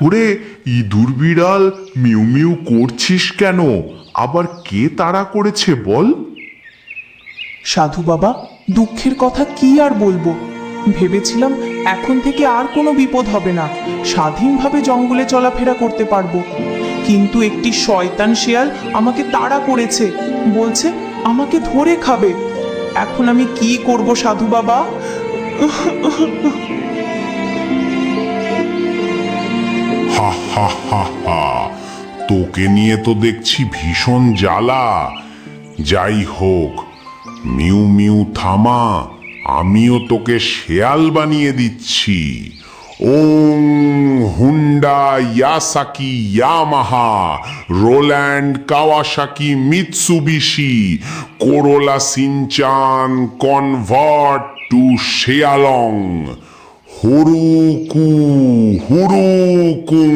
ওরে ইঁদুর বিড়াল মিউ মিউ করছিস কেন? আবার কে তাড়া করেছে বল? সাধু বাবা, দুঃখের কথা কি আর বলবো। ভেবেছিলাম এখন থেকে আর কোনো বিপদ হবে না, স্বাধীনভাবে জঙ্গলে চলাফেরা করতে পারবো। কিন্তু একটি শয়তান শেয়াল আমাকে তাড়া করেছে, বলছে আমাকে ধরে খাবে। এখন আমি কি করব সাধু বাবা? হা হা হা হা, তোকে নিয়ে তো দেখছি ভীষণ জ্বালা। যাই হোক, মিউ মিউ থামা, আমিও তোকে শেয়াল বানিয়ে দিচ্ছি। ওং হুন্ডা ইয়াসাকি Yamaha Roland Kawasaki Mitsubishi Corolla Shinchan convert to শেয়ালং হুরুকু হুরুকুং।